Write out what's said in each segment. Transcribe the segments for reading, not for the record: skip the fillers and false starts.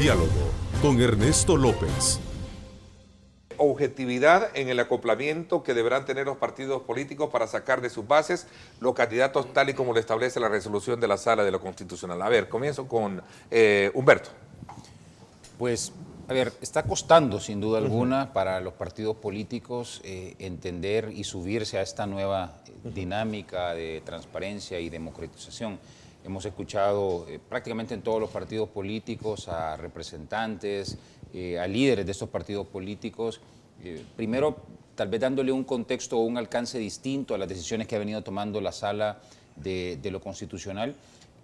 Diálogo con Ernesto López. Objetividad en el acoplamiento que deberán tener los partidos políticos para sacar de sus bases los candidatos tal y como lo establece la resolución de la Sala de lo Constitucional. A ver, comienzo con Humberto. Pues, a ver, está costando sin duda alguna para los partidos políticos entender y subirse a esta nueva dinámica de transparencia y democratización. Hemos escuchado prácticamente en todos los partidos políticos a representantes, a líderes de estos partidos políticos, primero tal vez dándole un contexto o un alcance distinto a las decisiones que ha venido tomando la Sala de lo Constitucional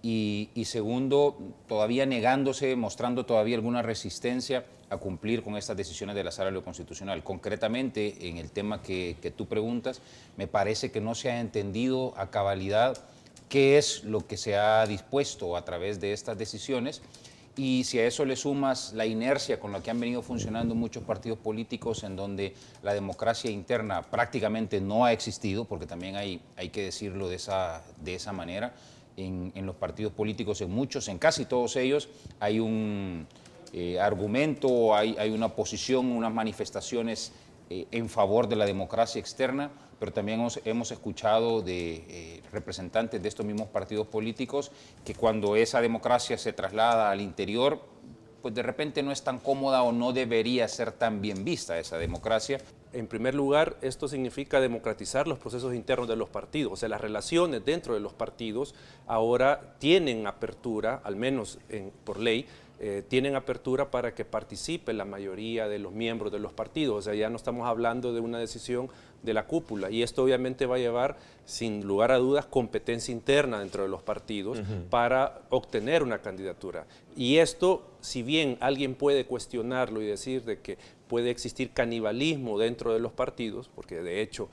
y segundo, todavía negándose, mostrando todavía alguna resistencia a cumplir con estas decisiones de la Sala de lo Constitucional. Concretamente, en el tema que tú preguntas, me parece que no se ha entendido a cabalidad qué es lo que se ha dispuesto a través de estas decisiones. Y si a eso le sumas la inercia con la que han venido funcionando muchos partidos políticos en donde la democracia interna prácticamente no ha existido, porque también hay que decirlo de esa manera, en los partidos políticos, en casi todos ellos, hay un argumento, hay una posición, unas manifestaciones en favor de la democracia externa, pero también hemos escuchado de representantes de estos mismos partidos políticos que cuando esa democracia se traslada al interior, pues de repente no es tan cómoda o no debería ser tan bien vista esa democracia. En primer lugar, esto significa democratizar los procesos internos de los partidos, o sea, las relaciones dentro de los partidos ahora tienen apertura, al menos por ley, tienen apertura para que participe la mayoría de los miembros de los partidos, o sea, ya no estamos hablando de una decisión de la cúpula y esto obviamente va a llevar, sin lugar a dudas, competencia interna dentro de los partidos para obtener una candidatura. Y esto, si bien alguien puede cuestionarlo y decir de que puede existir canibalismo dentro de los partidos, porque de hecho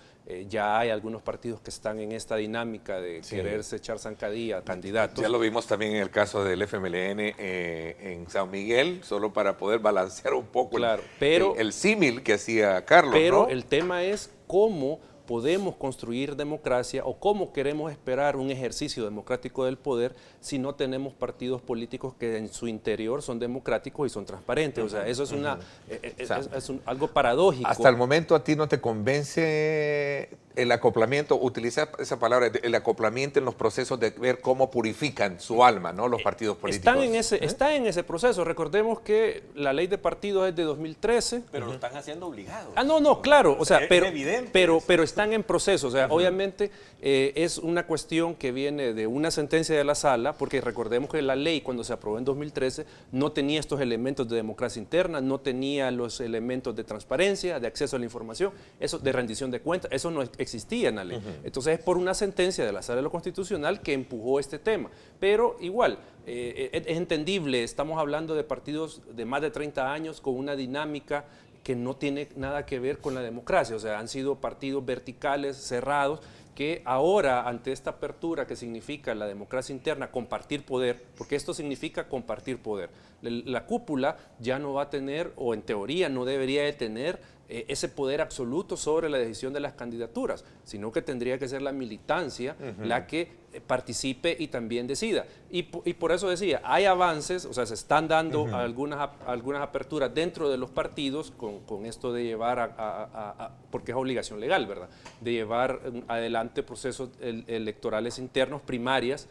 ya hay algunos partidos que están en esta dinámica de quererse echar zancadilla a candidatos. Ya lo vimos también en el caso del FMLN en San Miguel, solo para poder balancear un poco el símil que hacía Carlos. Pero ¿no? el tema es cómo podemos construir democracia o cómo queremos esperar un ejercicio democrático del poder si no tenemos partidos políticos que en su interior son democráticos y son transparentes. O sea, eso es algo paradójico. Hasta el momento a ti no te convence el acoplamiento, utiliza esa palabra, el acoplamiento en los procesos de ver cómo purifican su alma, ¿no? Los partidos políticos. Están en ese proceso. Recordemos que la ley de partidos es de 2013. Pero lo están haciendo obligados. No, claro. O sea, es evidente. Pero están en proceso. O sea, obviamente es una cuestión que viene de una sentencia de la Sala, porque recordemos que la ley cuando se aprobó en 2013 no tenía estos elementos de democracia interna, no tenía los elementos de transparencia, de acceso a la información, eso de rendición de cuentas, eso no existía en la ley. Entonces es por una sentencia de la Sala de lo Constitucional que empujó este tema. Pero igual, es entendible, estamos hablando de partidos de más de 30 años con una dinámica que no tiene nada que ver con la democracia, o sea, han sido partidos verticales, cerrados, que ahora, ante esta apertura que significa la democracia interna, compartir poder, porque esto significa compartir poder. La cúpula ya no va a tener, o en teoría no debería de tener, ese poder absoluto sobre la decisión de las candidaturas, sino que tendría que ser la militancia la que participe y también decida. Y por eso decía, hay avances, o sea, se están dando algunas aperturas dentro de los partidos con esto de llevar porque es obligación legal, ¿verdad?, de llevar adelante procesos electorales internos, primarias,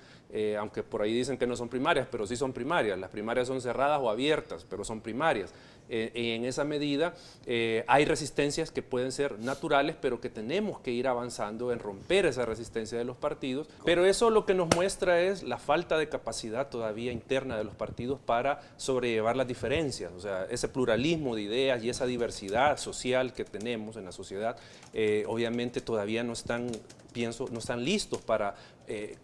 aunque por ahí dicen que no son primarias, pero sí son primarias. Las primarias son cerradas o abiertas, pero son primarias. En esa medida hay resistencias que pueden ser naturales, pero que tenemos que ir avanzando en romper esa resistencia de los partidos. Pero eso lo que nos muestra es la falta de capacidad todavía interna de los partidos para sobrellevar las diferencias. O sea, ese pluralismo de ideas y esa diversidad social que tenemos en la sociedad, obviamente todavía no están listos para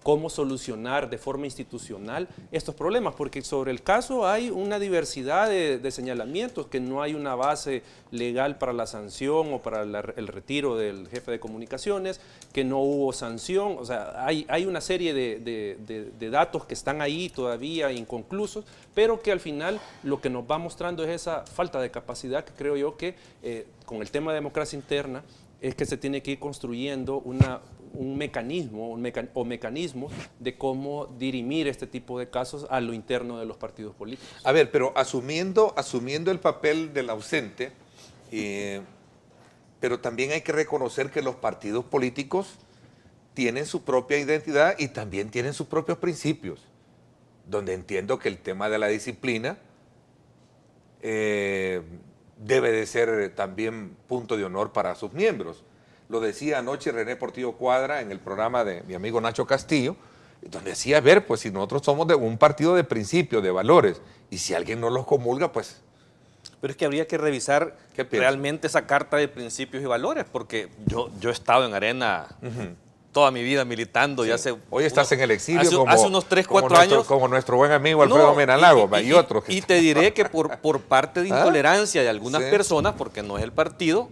cómo solucionar de forma institucional estos problemas, porque sobre el caso hay una diversidad de señalamientos, que no hay una base legal para la sanción o para el retiro del jefe de comunicaciones, que no hubo sanción, o sea, hay una serie de datos que están ahí todavía inconclusos, pero que al final lo que nos va mostrando es esa falta de capacidad que creo yo que con el tema de democracia interna es que se tiene que ir construyendo un mecanismo o mecanismos de cómo dirimir este tipo de casos a lo interno de los partidos políticos. A ver, pero asumiendo el papel del ausente, pero también hay que reconocer que los partidos políticos tienen su propia identidad y también tienen sus propios principios, donde entiendo que el tema de la disciplina debe de ser también punto de honor para sus miembros. Lo decía anoche René Portillo Cuadra en el programa de mi amigo Nacho Castillo, donde decía, a ver, pues si nosotros somos de un partido de principios, de valores, y si alguien no los comulga, pues... Pero es que habría que revisar realmente esa carta de principios y valores, porque yo he estado en Arena toda mi vida militando. Sí. Y hace hoy estás en el exilio hace unos 3, 4 años. Como nuestro buen amigo Alfredo Menalago y otros. Y te diré que por parte de intolerancia de algunas personas, porque no es el partido,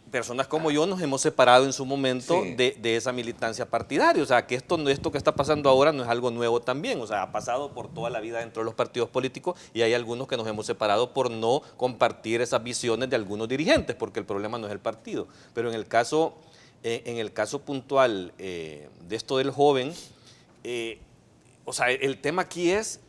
personas como yo nos hemos separado en su momento de esa militancia partidaria. O sea, que esto que está pasando ahora no es algo nuevo también. O sea, ha pasado por toda la vida dentro de los partidos políticos y hay algunos que nos hemos separado por no compartir esas visiones de algunos dirigentes, porque el problema no es el partido. Pero en el caso puntual de esto del joven, o sea, el tema aquí es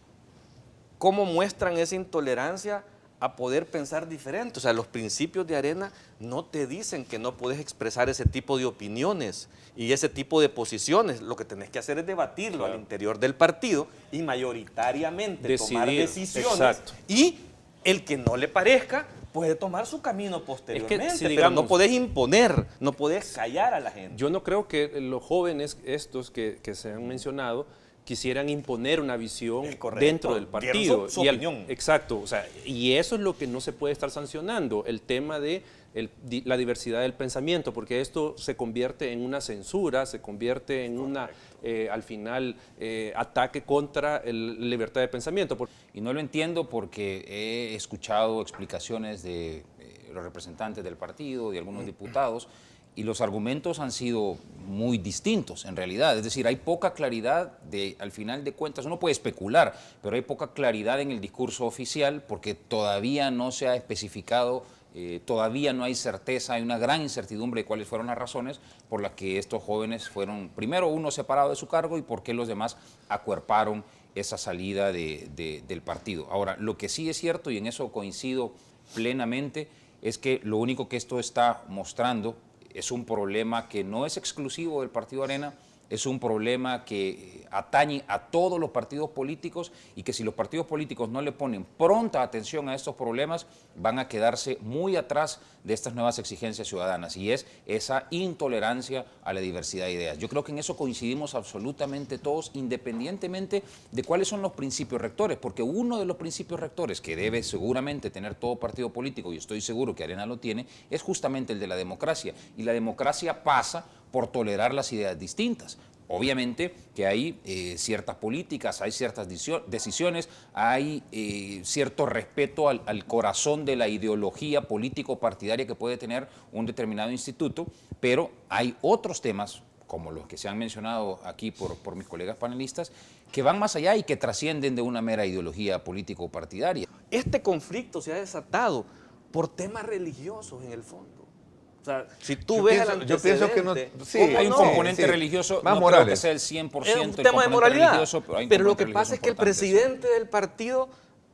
cómo muestran esa intolerancia a poder pensar diferente. O sea, los principios de Arena no te dicen que no puedes expresar ese tipo de opiniones y ese tipo de posiciones. Lo que tenés que hacer es debatirlo al interior del partido y mayoritariamente tomar decisiones. Exacto. Y el que no le parezca puede tomar su camino posteriormente, si pero digamos, no podés imponer, no podés callar a la gente. Yo no creo que los jóvenes estos que se han mencionado quisieran imponer una visión dentro del partido. Su opinión. Exacto, o sea, y eso es lo que no se puede estar sancionando, el tema de la diversidad del pensamiento, porque esto se convierte en una censura, se convierte en una, al final, ataque contra la libertad de pensamiento. Y no lo entiendo porque he escuchado explicaciones de los representantes del partido, de algunos diputados, y los argumentos han sido muy distintos en realidad. Es decir, hay poca claridad al final de cuentas, uno puede especular, pero hay poca claridad en el discurso oficial porque todavía no se ha especificado, todavía no hay certeza, hay una gran incertidumbre de cuáles fueron las razones por las que estos jóvenes fueron, primero uno separado de su cargo y por qué los demás acuerparon esa salida del partido. Ahora, lo que sí es cierto, y en eso coincido plenamente, es que lo único que esto está mostrando es un problema que no es exclusivo del Partido Arena, es un problema que atañe a todos los partidos políticos y que si los partidos políticos no le ponen pronta atención a estos problemas, van a quedarse muy atrás de estas nuevas exigencias ciudadanas y es esa intolerancia a la diversidad de ideas. Yo creo que en eso coincidimos absolutamente todos, independientemente de cuáles son los principios rectores, porque uno de los principios rectores que debe seguramente tener todo partido político, y estoy seguro que Arena lo tiene, es justamente el de la democracia. Y la democracia pasa por tolerar las ideas distintas. Obviamente que hay ciertas políticas, hay ciertas decisiones, hay cierto respeto al corazón de la ideología político-partidaria que puede tener un determinado instituto, pero hay otros temas, como los que se han mencionado aquí por mis colegas panelistas, que van más allá y que trascienden de una mera ideología político-partidaria. Este conflicto se ha desatado por temas religiosos en el fondo. O sea, si tú ves el antecedente, yo pienso que no, sí, hay un componente religioso, más no morales. creo que sea el 100% es un el tema de moralidad, religioso, pero hay un pero lo componente que pasa es que el religioso importante. presidente del partido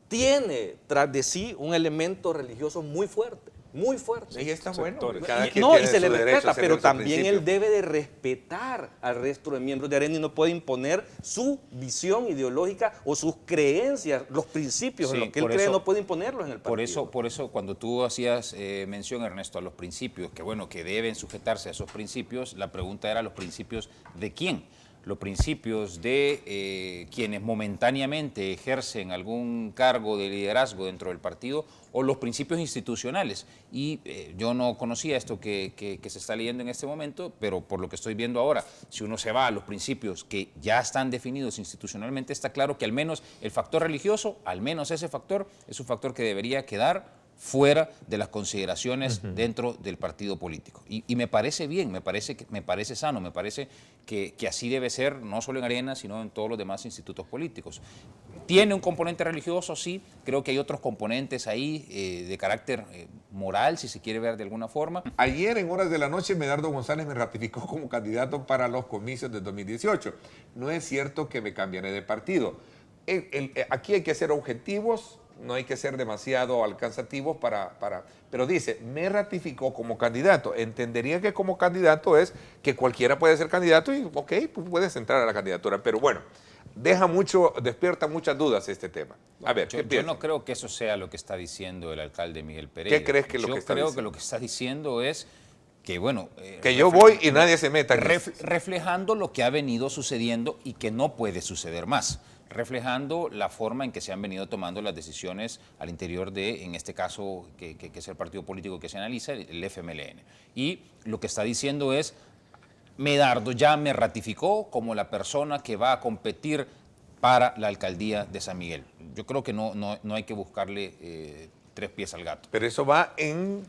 tiene tras de sí un elemento religioso muy fuerte. Muy fuerte. Y está bueno. Sectores. Cada Y, quien no, y tiene se le su derecho a respeta, hacer pero sus también principios. él debe de respetar al resto de miembros de Arena y no puede imponer su visión ideológica o sus creencias, los principios en Sí, los que él por cree, eso- no puede imponerlos en el partido. Por eso cuando tú hacías mención, Ernesto, a los principios, que bueno, que deben sujetarse a esos principios, la pregunta era los principios de quién. Los principios de quienes momentáneamente ejercen algún cargo de liderazgo dentro del partido o los principios institucionales. Y yo no conocía esto que se está leyendo en este momento, pero por lo que estoy viendo ahora, si uno se va a los principios que ya están definidos institucionalmente, está claro que al menos el factor religioso, al menos ese factor, es un factor que debería quedar fuera de las consideraciones dentro del partido político. Y me parece bien, me parece sano, me parece que así debe ser, no solo en Arena, sino en todos los demás institutos políticos. Tiene un componente religioso, sí, creo que hay otros componentes ahí de carácter moral, si se quiere ver de alguna forma. Ayer en horas de la noche Medardo González me ratificó como candidato para los comicios de 2018. No es cierto que me cambiaré de partido. Aquí hay que ser objetivos, no hay que ser demasiado alcanzativos pero dice, me ratificó como candidato. Entendería que como candidato es que cualquiera puede ser candidato y ok, pues puedes entrar a la candidatura. Pero bueno, despierta muchas dudas este tema. A ver, ¿qué piensas? Yo no creo que eso sea lo que está diciendo el alcalde Miguel Pereira. ¿Qué crees que es lo que está diciendo? Yo creo que lo que está diciendo es que, bueno... que yo voy y nadie se meta. Reflejando lo que ha venido sucediendo y que no puede suceder más. Reflejando la forma en que se han venido tomando las decisiones al interior de, en este caso, que es el partido político que se analiza, el FMLN. Y lo que está diciendo es, Medardo ya me ratificó como la persona que va a competir para la alcaldía de San Miguel. Yo creo que no hay que buscarle tres pies al gato. Pero eso va en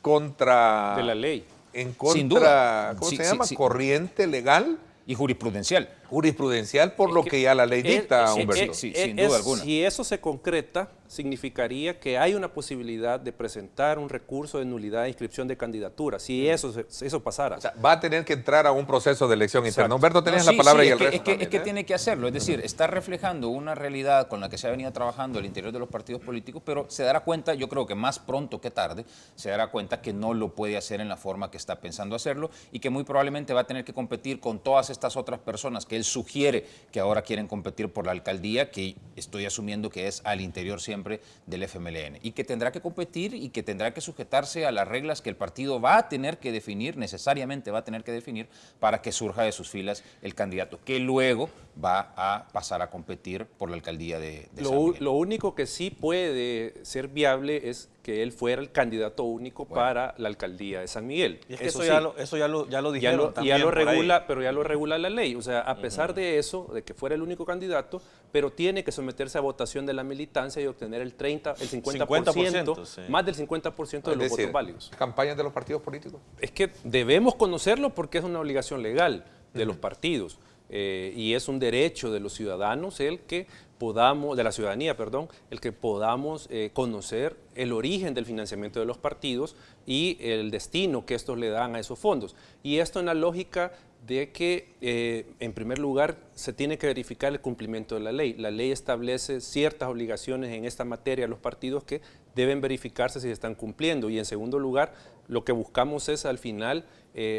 contra... de la ley. En contra, Sin duda. ¿cómo se llama? Corriente legal. Y jurisprudencial. Jurisprudencial por lo que ya la ley dicta, Humberto. Sin duda alguna. Si eso se concreta, significaría que hay una posibilidad de presentar un recurso de nulidad de inscripción de candidatura, si eso pasara. O sea, va a tener que entrar a un proceso de elección interna. Exacto. Tenías Humberto, la palabra y el resto. Es que tiene que hacerlo, es decir, está reflejando una realidad con la que se ha venido trabajando al interior de los partidos políticos, pero se dará cuenta, yo creo que más pronto que tarde, se dará cuenta que no lo puede hacer en la forma que está pensando hacerlo y que muy probablemente va a tener que competir con todas estas otras personas que él sugiere que ahora quieren competir por la alcaldía, que estoy asumiendo que es al interior siempre del FMLN, y que tendrá que competir y que tendrá que sujetarse a las reglas que el partido va a tener que definir, necesariamente va a tener que definir, para que surja de sus filas el candidato, que luego va a pasar a competir por la alcaldía de San Miguel. Lo único que sí puede ser viable es que él fuera el candidato único para la alcaldía de San Miguel. Y es que eso ya lo dijeron también. Pero ya lo regula la ley. O sea, a pesar de eso, de que fuera el único candidato, pero tiene que someterse a votación de la militancia y obtener el 50%, sí, más del 50% de los votos válidos. ¿Campañas de los partidos políticos? Es que debemos conocerlo porque es una obligación legal de los partidos. Y es un derecho de los ciudadanos el que podamos conocer el origen del financiamiento de los partidos y el destino que estos le dan a esos fondos. Y esto en la lógica de que, en primer lugar, se tiene que verificar el cumplimiento de la ley. La ley establece ciertas obligaciones en esta materia a los partidos que deben verificarse si se están cumpliendo. Y en segundo lugar, lo que buscamos es al final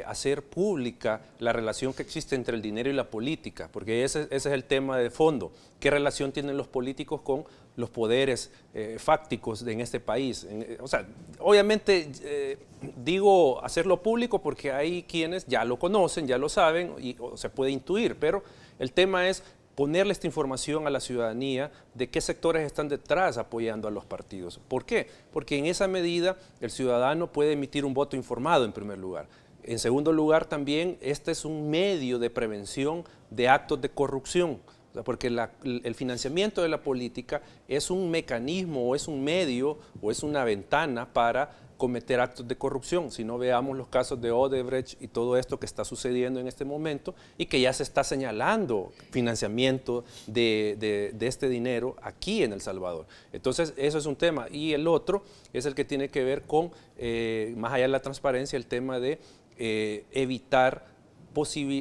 hacer pública la relación que existe entre el dinero y la política, porque ese es el tema de fondo. ¿Qué relación tienen los políticos con los poderes fácticos en este país? O sea, obviamente digo hacerlo público porque hay quienes ya lo conocen, ya lo saben y se puede intuir, pero el tema es ponerle esta información a la ciudadanía de qué sectores están detrás apoyando a los partidos. ¿Por qué? Porque en esa medida el ciudadano puede emitir un voto informado en primer lugar. En segundo lugar también este es un medio de prevención de actos de corrupción, porque el financiamiento de la política es un mecanismo o es un medio o es una ventana para cometer actos de corrupción. Si no, veamos los casos de Odebrecht y todo esto que está sucediendo en este momento y que ya se está señalando financiamiento de este dinero aquí en El Salvador. Entonces, eso es un tema. Y el otro es el que tiene que ver con, más allá de la transparencia, el tema de evitar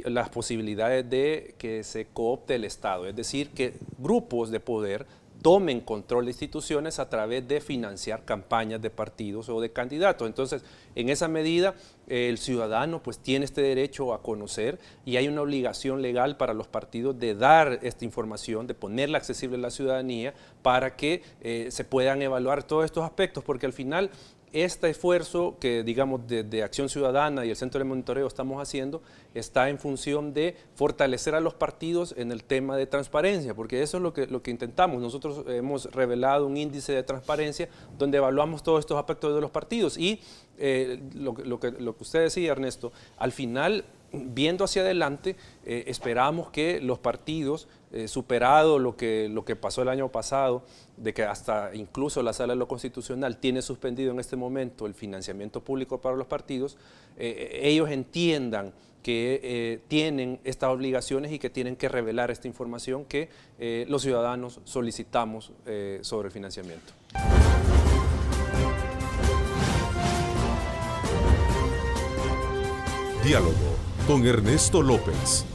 las posibilidades de que se coopte el Estado, es decir, que grupos de poder tomen control de instituciones a través de financiar campañas de partidos o de candidatos. Entonces, en esa medida, el ciudadano pues tiene este derecho a conocer y hay una obligación legal para los partidos de dar esta información, de ponerla accesible a la ciudadanía para que se puedan evaluar todos estos aspectos, porque al final este esfuerzo que, digamos, de Acción Ciudadana y el Centro de Monitoreo estamos haciendo está en función de fortalecer a los partidos en el tema de transparencia, porque eso es lo que intentamos. Nosotros hemos revelado un índice de transparencia donde evaluamos todos estos aspectos de los partidos y lo que usted decía, Ernesto, al final, viendo hacia adelante, esperamos que los partidos, superado lo que pasó el año pasado, de que hasta incluso la Sala de lo Constitucional tiene suspendido en este momento el financiamiento público para los partidos, ellos entiendan que tienen estas obligaciones y que tienen que revelar esta información que los ciudadanos solicitamos sobre el financiamiento. Diálogo con Ernesto López.